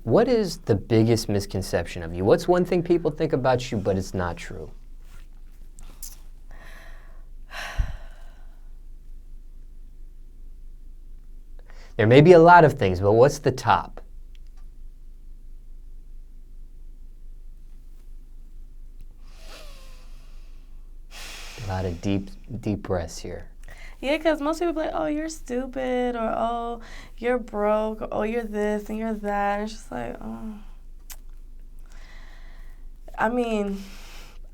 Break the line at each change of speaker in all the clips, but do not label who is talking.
What is the biggest misconception of you? What's one thing people think about you, but it's not true? There may be a lot of things, but what's the top? A lot of deep breaths here.
Yeah, because most people be like, oh, you're stupid, or oh, you're broke, or oh, you're this and you're that. And it's just like, oh. I mean,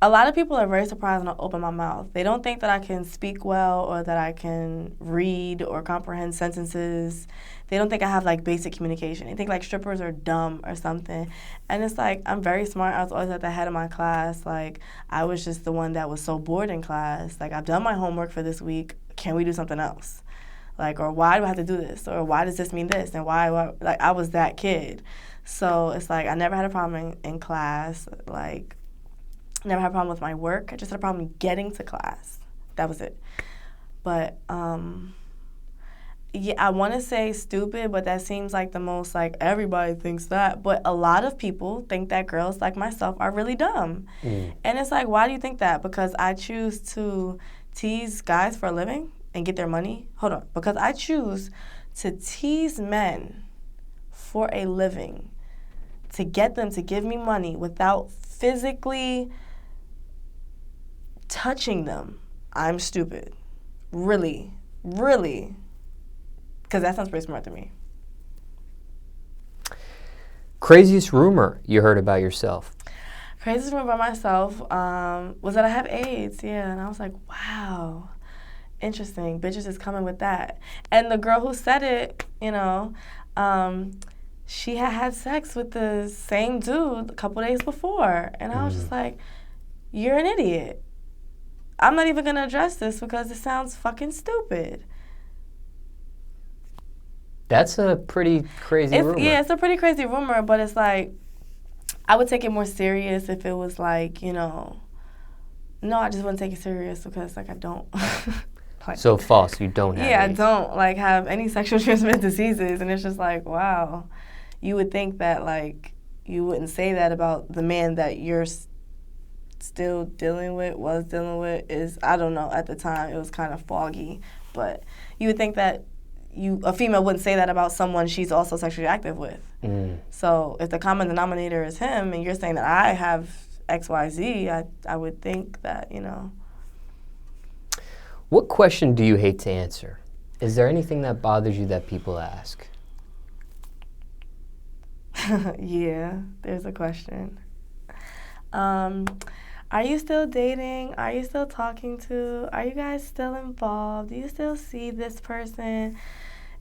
a lot of people are very surprised when I open my mouth. They don't think that I can speak well or that I can read or comprehend sentences. They don't think I have, like, basic communication. They think, like, strippers are dumb or something. And it's like, I'm very smart. I was always at the head of my class. Like, I was just the one that was so bored in class. Like, I've done my homework for this week. Can we do something else? Like, or why do I have to do this? Or why does this mean this? And why like, I was that kid. So it's like, I never had a problem in class. Like, never had a problem with my work. I just had a problem getting to class. That was it. But, yeah, I want to say stupid, but that seems like the most, like, everybody thinks that. But a lot of people think that girls like myself are really dumb. And it's like, why do you think that? Because I choose to tease guys for a living and get their money? Hold on. Because I choose to tease men for a living, to get them to give me money without physically touching them. I'm stupid. Really. Really. Because that sounds pretty smart to me.
Craziest rumor you heard about yourself?
Craziest rumor about myself was that I have AIDS, yeah. And I was like, wow, interesting. Bitches is coming with that. And the girl who said it, you know, she had sex with the same dude a couple days before. And I was just like, you're an idiot. I'm not even going to address this because it sounds fucking stupid.
That's a pretty crazy rumor.
Yeah, it's a pretty crazy rumor, but it's like, I would take it more serious if it was like, you know, no, I just wouldn't take it serious because, like, I don't. Like,
so false, you don't have
AIDS.
AIDS.
I don't, like, have any sexual transmitted diseases, and it's just like, wow. You would think that, like, you wouldn't say that about the man that you're still dealing with, is, I don't know, at the time, it was kind of foggy, but you would think that a female wouldn't say that about someone she's also sexually active with. So if the common denominator is him and you're saying that I have XYZ, I would think that, you know.
What question do you hate to answer? Is there anything that bothers you that people ask?
Yeah, there's a question. Are you still dating? Are you still talking to? Are you guys still involved? Do you still see this person?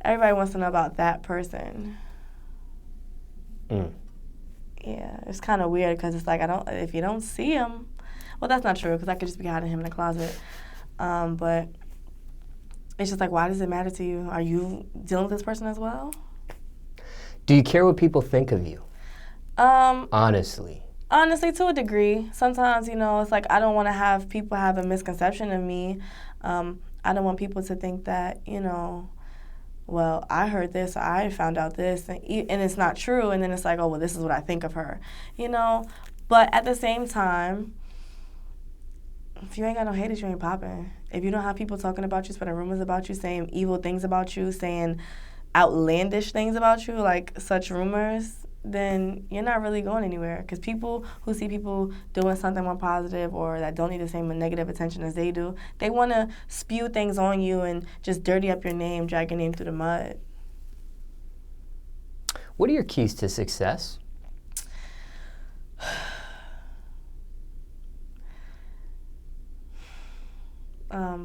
Everybody wants to know about that person. Yeah, it's kind of weird because it's like, if you don't see him, well, that's not true because I could just be hiding him in the closet. But it's just like, why does it matter to you? Are you dealing with this person as well?
Do you care what people think of you? Honestly.
Honestly, to a degree. Sometimes, you know, it's like I don't want to have people have a misconception of me. I don't want people to think that, you know, well, I heard this, or I found out this, and it's not true. And then it's like, oh, well, this is what I think of her, you know. But at the same time, if you ain't got no haters, you ain't popping. If you don't have people talking about you, spreading rumors about you, saying evil things about you, saying outlandish things about you, like such rumors, then you're not really going anywhere. Because people who see people doing something more positive or that don't need the same negative attention as they do, they want to spew things on you and just dirty up your name, drag your name through the mud.
What are your keys to success?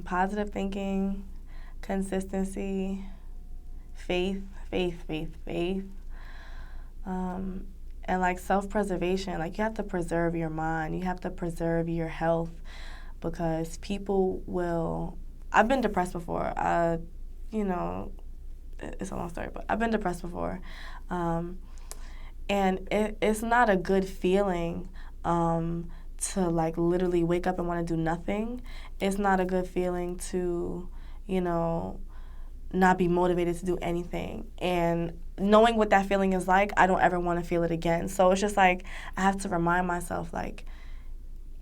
Positive thinking, consistency, faith. And like self-preservation, like you have to preserve your mind, you have to preserve your health, because people will, I've been depressed before, you know, it's a long story, but I've been depressed before, and it's not a good feeling to like literally wake up and want to do nothing. It's not a good feeling to, you know, not be motivated to do anything. And knowing what that feeling is like, I don't ever want to feel it again. So it's just like I have to remind myself, like,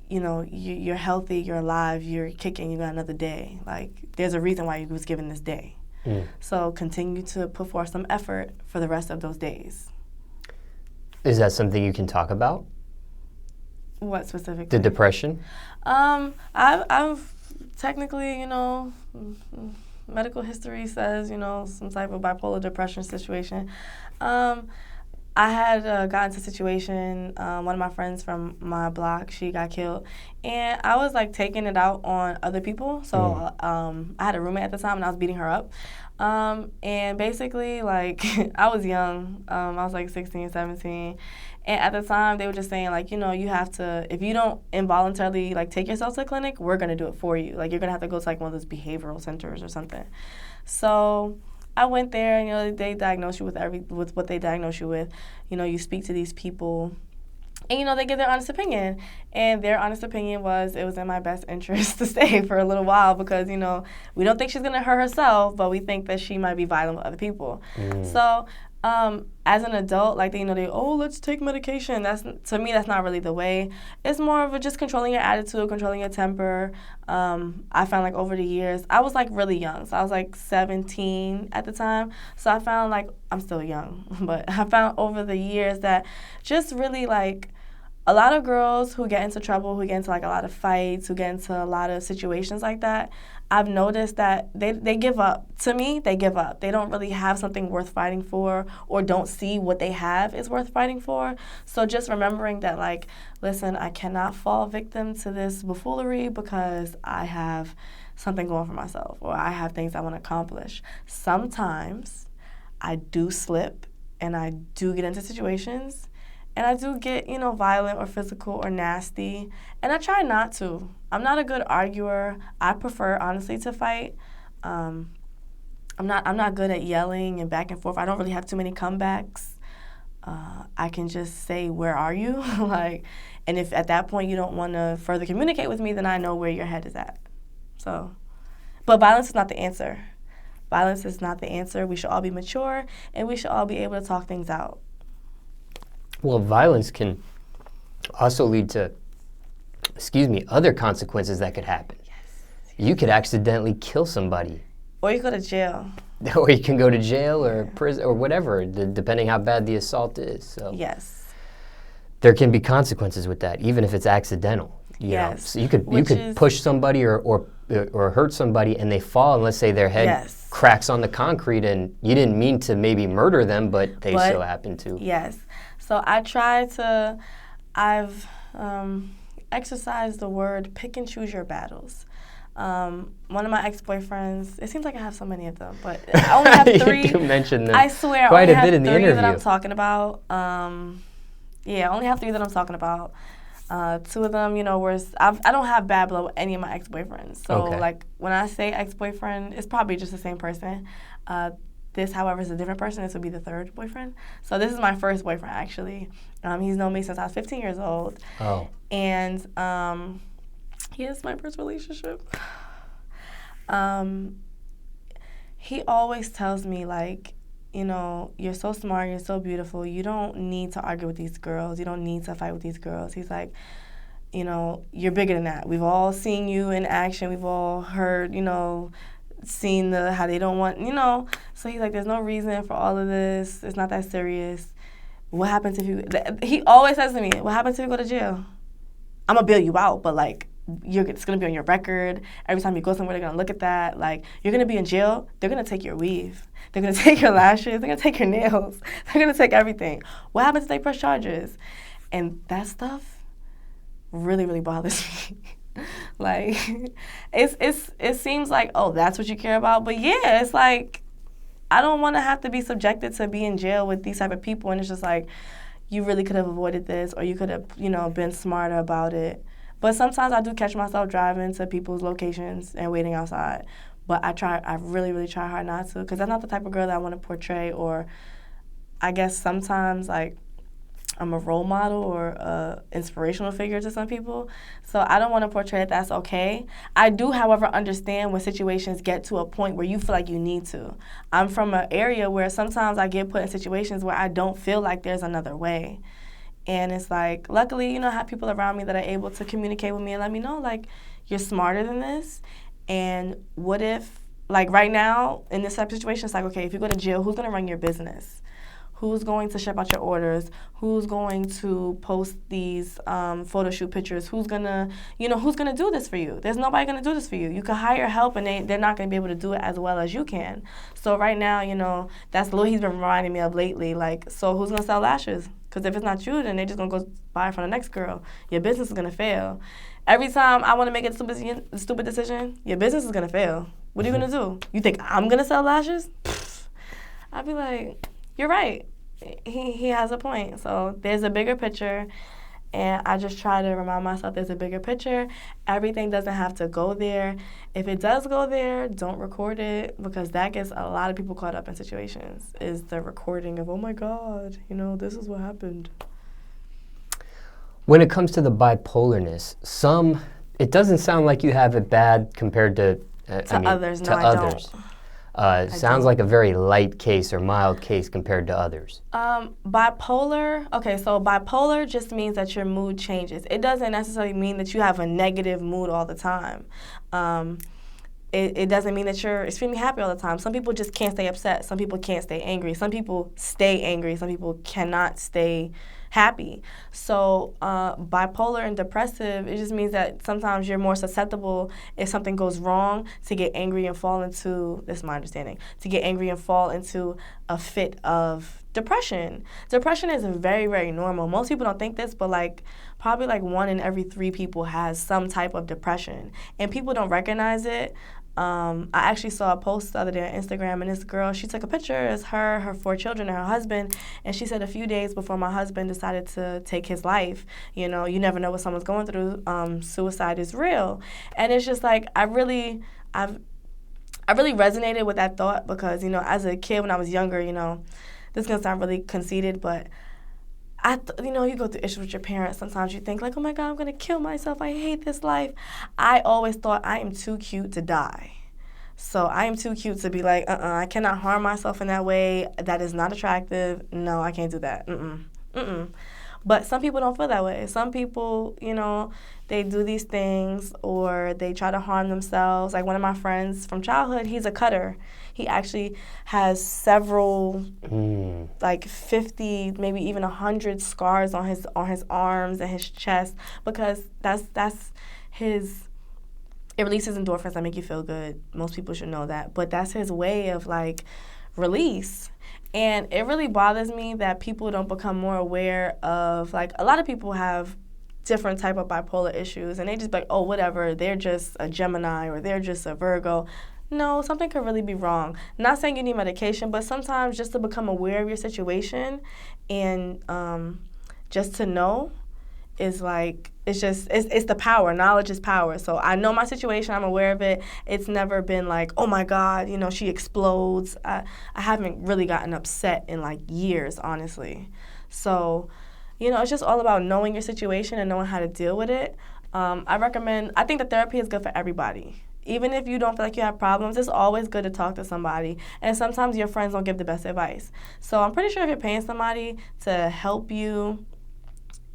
you know, you're healthy, you're alive, you're kicking, you got another day. Like, there's a reason why you was given this day. So continue to put forth some effort for the rest of those days.
Is that something you can talk about?
What specifically?
The depression?
I've technically, you know, medical history says, you know, some type of bipolar depression situation. I had gotten into a situation, one of my friends from my block, she got killed, and I was, like, taking it out on other people. So I had a roommate at the time, and I was beating her up. And basically, like, I was young. I was, like, 16, 17. And at the time, they were just saying, like, you know, you have to, if you don't involuntarily, like, take yourself to the clinic, we're going to do it for you. Like, you're going to have to go to, like, one of those behavioral centers or something. So I went there, and, you know, they diagnose you with what they diagnose you with. You know, you speak to these people, and, you know, they give their honest opinion. And their honest opinion was it was in my best interest to stay for a little while because, you know, we don't think she's going to hurt herself, but we think that she might be violent with other people. So as an adult, like, let's take medication. To me, that's not really the way. It's more of just controlling your attitude, controlling your temper. I found, like, over the years, I was, like, really young. So I was, like, 17 at the time. So I found, like, I'm still young, but I found over the years that just really, like, a lot of girls who get into trouble, who get into, like, a lot of fights, who get into a lot of situations like that, I've noticed that they give up. To me, they give up. They don't really have something worth fighting for or don't see what they have is worth fighting for. So just remembering that, like, listen, I cannot fall victim to this buffoonery because I have something going for myself or I have things I want to accomplish. Sometimes I do slip and I do get into situations and I do get, you know, violent or physical or nasty, and I try not to. I'm not a good arguer. I prefer, honestly, to fight. I'm not good at yelling and back and forth. I don't really have too many comebacks. I can just say, where are you? Like, and if at that point you don't want to further communicate with me, then I know where your head is at. So, but violence is not the answer. Violence is not the answer. We should all be mature, and we should all be able to talk things out.
Well, violence can also lead to, other consequences that could happen. Yes. You could accidentally kill somebody.
Or you go to jail.
Or you can go to jail or prison or whatever, depending how bad the assault is. So
yes.
There can be consequences with that, even if it's accidental. You know? So you could push somebody or hurt somebody and they fall, and let's say their head cracks on the concrete, and you didn't mean to maybe murder them, but they so happened to.
Yes. So I've exercised the word pick and choose your battles. One of my ex-boyfriends, it seems like I have so many of them, but I only have 3.
You do mention them
I swear,
quite
I only
a bit
have
in the
3
interview.
that I'm talking about. I only have 3 that I'm talking about. 2 of them, you know, I don't have bad blood with any of my ex-boyfriends. So, like, when I say ex-boyfriend, it's probably just the same person. This, however, is a different person. This would be the 3rd boyfriend. So this is my 1st boyfriend, actually. He's known me since I was 15 years old.
Oh.
And he is my first relationship. He always tells me, like, you know, you're so smart, you're so beautiful. You don't need to argue with these girls. You don't need to fight with these girls. He's like, you know, you're bigger than that. We've all seen you in action. We've all heard, you know, seen how they don't want, you know. So he's like, there's no reason for all of this. It's not that serious. What happens if he always says to me, what happens if you go to jail? I'm going to bail you out, but, like, it's going to be on your record. Every time you go somewhere, they're going to look at that. Like, you're going to be in jail. They're going to take your weave. They're going to take your lashes. They're going to take your nails. They're going to take everything. What happens if they press charges? And that stuff really, really bothers me. Like, it seems like, oh, that's what you care about. But, yeah, it's like, I don't want to have to be subjected to be in jail with these type of people. And it's just like, you really could have avoided this, or you could have, you know, been smarter about it. But sometimes I do catch myself driving to people's locations and waiting outside. But I really, really try hard not to, because I'm not the type of girl that I want to portray. Or I guess sometimes, like, I'm a role model or a inspirational figure to some people. So I don't want to portray that that's okay. I do, however, understand when situations get to a point where you feel like you need to. I'm from an area where sometimes I get put in situations where I don't feel like there's another way. And it's like, luckily, you know, I have people around me that are able to communicate with me and let me know, like, you're smarter than this. And what if, like right now, in this type of situation, it's like, okay, if you go to jail, who's going to run your business? Who's going to ship out your orders? Who's going to post these photo shoot pictures? Who's gonna do this for you? There's nobody gonna do this for you. You can hire help, and they're not gonna be able to do it as well as you can. So right now, you know, that's what he's been reminding me of lately. Like, so who's gonna sell lashes? Because if it's not you, then they're just gonna go buy it from the next girl. Your business is gonna fail. Every time I want to make a stupid decision, your business is gonna fail. What are you gonna do? You think I'm gonna sell lashes? I'd be like, you're right. He has a point. So there's a bigger picture, and I just try to remind myself there's a bigger picture. Everything doesn't have to go there. If it does go there, don't record it, because that gets a lot of people caught up in situations, is the recording of, oh my God, you know, this is what happened.
When it comes to the bipolarness, it doesn't sound like you have it bad compared to
others.
To others. Sounds like a very light case or mild case compared to others.
Bipolar, okay, so bipolar just means that your mood changes. It doesn't necessarily mean that you have a negative mood all the time. It doesn't mean that you're extremely happy all the time. Some people just can't stay upset. Some people can't stay angry. Some people stay angry. Some people cannot stay happy. So bipolar and depressive, it just means that sometimes you're more susceptible if something goes wrong to get angry and fall into, this is my understanding, to get angry and fall into a fit of depression. Depression is very, very normal. Most people don't think this, but probably 1 in every 3 people has some type of depression. And people don't recognize it. I actually saw a post the other day on Instagram, and this girl, she took a picture. It's her 4 children, and her husband, and she said, a few days before my husband decided to take his life, you know, you never know what someone's going through. Suicide is real. And it's just like, I really resonated with that thought, because, you know, as a kid when I was younger, you know, this is going to sound really conceited, but you know, you go through issues with your parents. Sometimes you think oh my God, I'm going to kill myself. I hate this life. I always thought I am too cute to die. So I am too cute to be like, I cannot harm myself in that way. That is not attractive. No, I can't do that. But some people don't feel that way. Some people, you know, they do these things or they try to harm themselves. Like one of my friends from childhood, he's a cutter. He actually has several, 50, maybe even 100 scars on his arms and his chest, because that's his. It releases endorphins that make you feel good. Most people should know that, but that's his way of release. And it really bothers me that people don't become more aware of, a lot of people have different type of bipolar issues, and they just be like, oh, whatever, they're just a Gemini or they're just a Virgo. No, something could really be wrong. Not saying you need medication, but sometimes just to become aware of your situation and just to know is it's the power. Knowledge is power. So I know my situation. I'm aware of it. It's never been oh my God, you know, she explodes. I haven't really gotten upset in years, honestly. So, you know, it's just all about knowing your situation and knowing how to deal with it. I think that therapy is good for everybody. Even if you don't feel like you have problems, it's always good to talk to somebody. And sometimes your friends don't give the best advice. So I'm pretty sure if you're paying somebody to help you,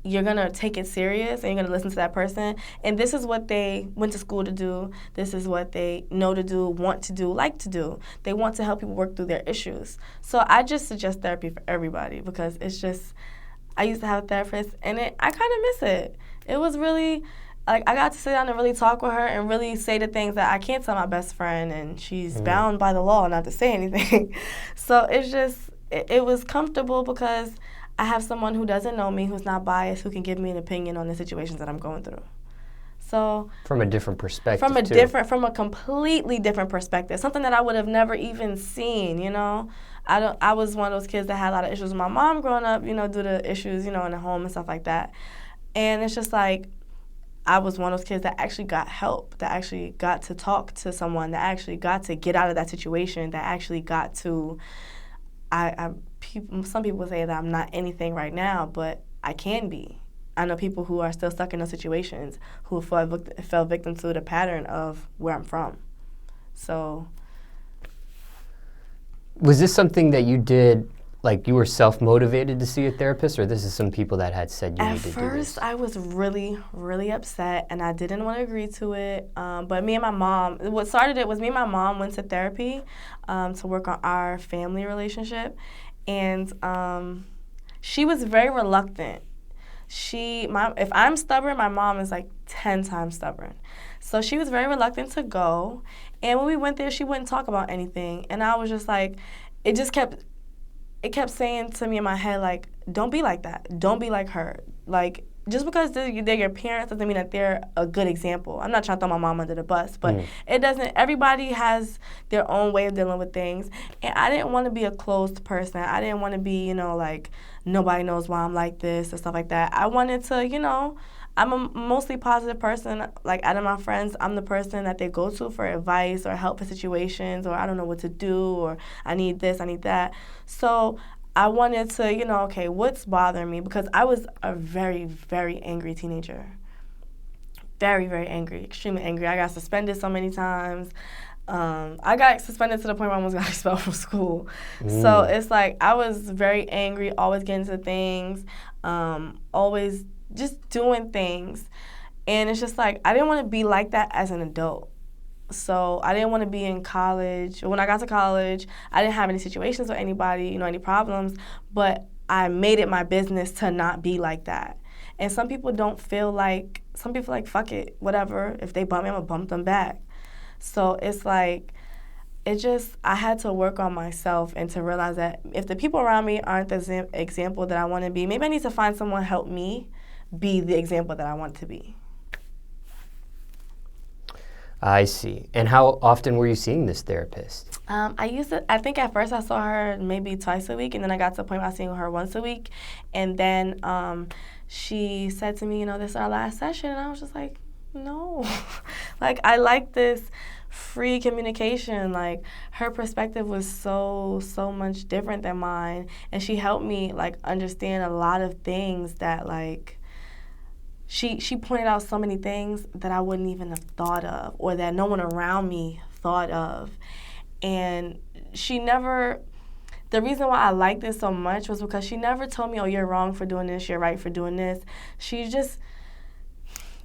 you're going to take it serious and you're going to listen to that person. And this is what they went to school to do. This is what they know to do, want to do, like to do. They want to help people work through their issues. So I just suggest therapy for everybody, because it's just, I used to have a therapist and I kind of miss it. It was really, I got to sit down and really talk with her and really say the things that I can't tell my best friend, and she's bound by the law not to say anything. So it's just, it was comfortable because I have someone who doesn't know me, who's not biased, who can give me an opinion on the situations that I'm going through. So
from a different perspective,
from a completely different perspective, something that I would have never even seen. You know, I was one of those kids that had a lot of issues with my mom growing up. You know, due to issues, you know, in the home and stuff like that. And it's just I was one of those kids that actually got help, that actually got to talk to someone, that actually got to get out of that situation, that actually got to. Some people say that I'm not anything right now, but I can be. I know people who are still stuck in those situations who fell victim to the pattern of where I'm from. So,
was this something that you did, like you were self-motivated to see a therapist, or this is some people that had said you need to do this?
At first, I was really, really upset, and I didn't want to agree to it. But me and my mom, what started it was me and my mom went to therapy to work on our family relationship, and she was very reluctant. If I'm stubborn, my mom is like 10 times stubborn. So she was very reluctant to go. And when we went there, she wouldn't talk about anything. And I was just like, it kept saying to me in my head, like, don't be like that. Don't be like her. Like, just because they're your parents doesn't mean that they're a good example. I'm not trying to throw my mom under the bus, but it doesn't. Everybody has their own way of dealing with things. And I didn't want to be a closed person. I didn't want to be, like, nobody knows why I'm like this and stuff like that. I wanted to, I'm a mostly positive person. Like, out of my friends, I'm the person that they go to for advice or help in situations, or I don't know what to do, or I need this, I need that. So I wanted to, okay, what's bothering me? Because I was a very, very angry teenager. Very, very angry, extremely angry. I got suspended so many times. I got suspended to the point where I almost got expelled from school. So it's like I was very angry, always getting into things, always just doing things. And it's just like I didn't want to be like that as an adult. So I didn't want to be in college. When I got to college, I didn't have any situations with anybody, any problems, but I made it my business to not be like that. And some people like, fuck it, whatever. If they bump me, I'm going to bump them back. So it's like, I had to work on myself and to realize that if the people around me aren't the example that I want to be, maybe I need to find someone to help me be the example that I want to be.
I see. And how often were you seeing this therapist?
I think at first I saw her maybe twice a week, and then I got to the point where I was seeing her once a week. And then she said to me, this is our last session. And I was just like, no. Like, I like this free communication. Like, her perspective was so much different than mine. And she helped me, like, understand a lot of things that, like, She pointed out so many things that I wouldn't even have thought of, or that no one around me thought of. And the reason why I liked this so much was because she never told me, oh, you're wrong for doing this, you're right for doing this.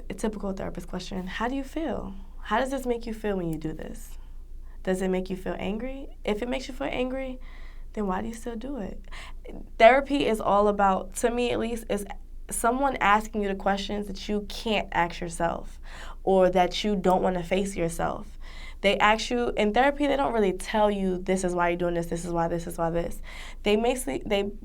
A typical therapist question, how do you feel? How does this make you feel when you do this? Does it make you feel angry? If it makes you feel angry, then why do you still do it? Therapy is all about, to me at least, is someone asking you the questions that you can't ask yourself, or that you don't want to face yourself. They ask you, in therapy, they don't really tell you, this is why you're doing this is why this is why this. They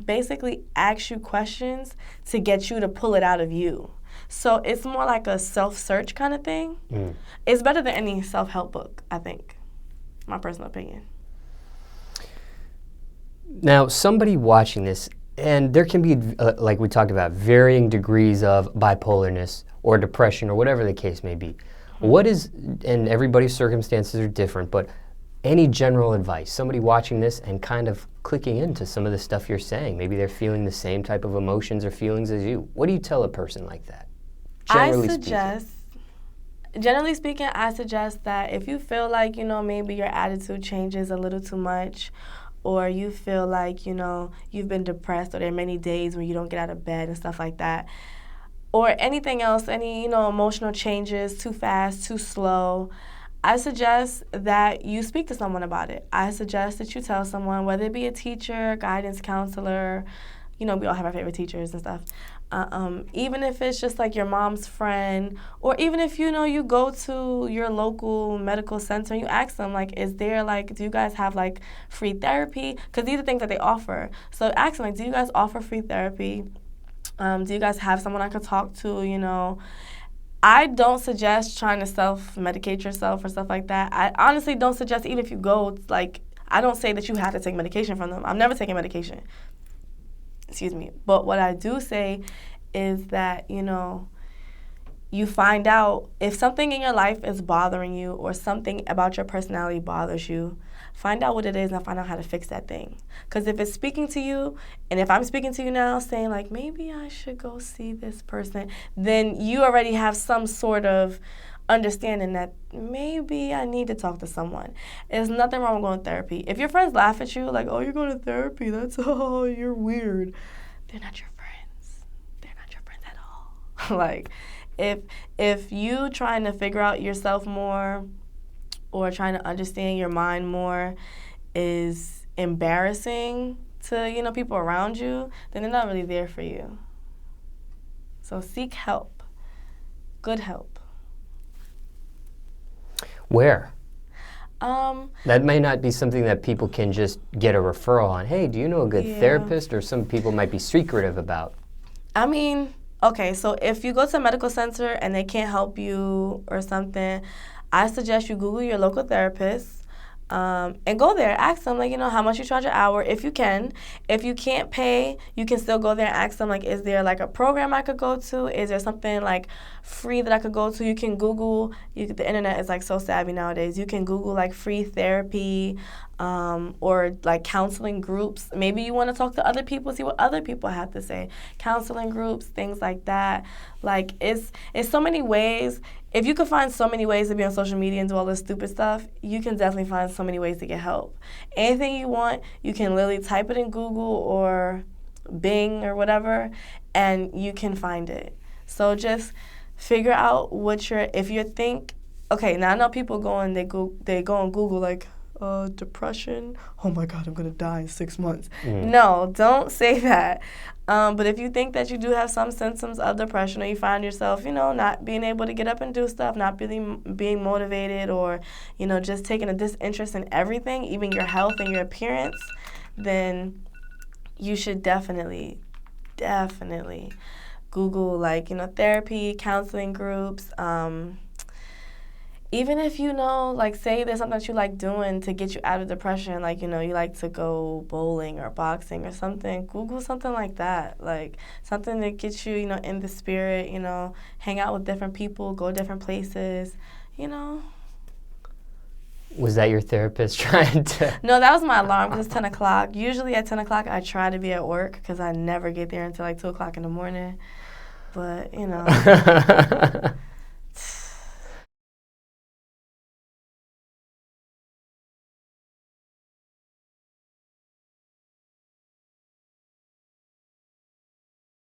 basically ask you questions to get you to pull it out of you. So it's more like a self-search kind of thing. It's better than any self-help book, I think, my personal opinion.
Now, somebody watching this, and there can be, like we talked about, varying degrees of bipolarness or depression or whatever the case may be. And everybody's circumstances are different, but any general advice, somebody watching this and kind of clicking into some of the stuff you're saying, maybe they're feeling the same type of emotions or feelings as you. What do you tell a person like that?
Generally speaking, I suggest that if you feel like, maybe your attitude changes a little too much, or you feel like, you've been depressed, or there are many days where you don't get out of bed and stuff like that, or anything else, any, emotional changes, too fast, too slow, I suggest that you speak to someone about it. I suggest that you tell someone, whether it be a teacher, guidance counselor, we all have our favorite teachers and stuff. Even if it's just like your mom's friend, or even if you go to your local medical center and you ask them, like, is there, like, do you guys have, like, free therapy? Because these are things that they offer. So ask them, like, do you guys offer free therapy? Do you guys have someone I could talk to? I don't suggest trying to self-medicate yourself or stuff like that. I honestly don't suggest, even if you go, like, I don't say that you have to take medication from them. I'm never taking medication. Excuse me. But what I do say is that, you find out if something in your life is bothering you, or something about your personality bothers you, find out what it is and find out how to fix that thing. Because if it's speaking to you, and if I'm speaking to you now saying, like, maybe I should go see this person, then you already have some sort of understanding that maybe I need to talk to someone. There's nothing wrong with going to therapy. If your friends laugh at you, like, oh, you're going to therapy, that's, oh, you're weird. They're not your friends. They're not your friends at all. Like, if you trying to figure out yourself more or trying to understand your mind more is embarrassing to, you know, people around you, then they're not really there for you. So seek help. Good help.
Where? That may not be something that people can just get a referral on. Hey, do you know a good therapist? Or some people might be secretive about.
I mean, okay, so if you go to a medical center and they can't help you or something, I suggest you Google your local therapist and go there. Ask them, like, you know, how much you charge an hour if you can. If you can't pay, you can still go there and ask them, like, is there, like, a program I could go to? Is there something, like, free that I could go to? You can Google. The internet is, like, so savvy nowadays. You can Google, like, free therapy or, like, counseling groups. Maybe you want to talk to other people, see what other people have to say. Counseling groups, things like that. Like, it's so many ways. If you can find so many ways to be on social media and do all this stupid stuff, you can definitely find so many ways to get help. Anything you want, you can literally type it in Google or Bing or whatever, and you can find it. So just figure out if you think, okay, now I know people go on Google like, depression, oh my God, I'm going to die in 6 months. No, don't say that. But if you think that you do have some symptoms of depression or you find yourself, you know, not being able to get up and do stuff, not being motivated or, you know, just taking a disinterest in everything, even your health and your appearance, then you should definitely Google, like, you know, therapy, counseling groups, even if, you know, like, say there's something that you like doing to get you out of depression, like, you know, you like to go bowling or boxing or something, Google something like that, like, something that gets you, you know, in the spirit, you know, hang out with different people, go different places, you know.
Was that your therapist trying to?
No, that was my alarm because it's 10 o'clock. Usually at 10 o'clock I try to be at work because I never get there until like 2 o'clock in the morning. But, you know.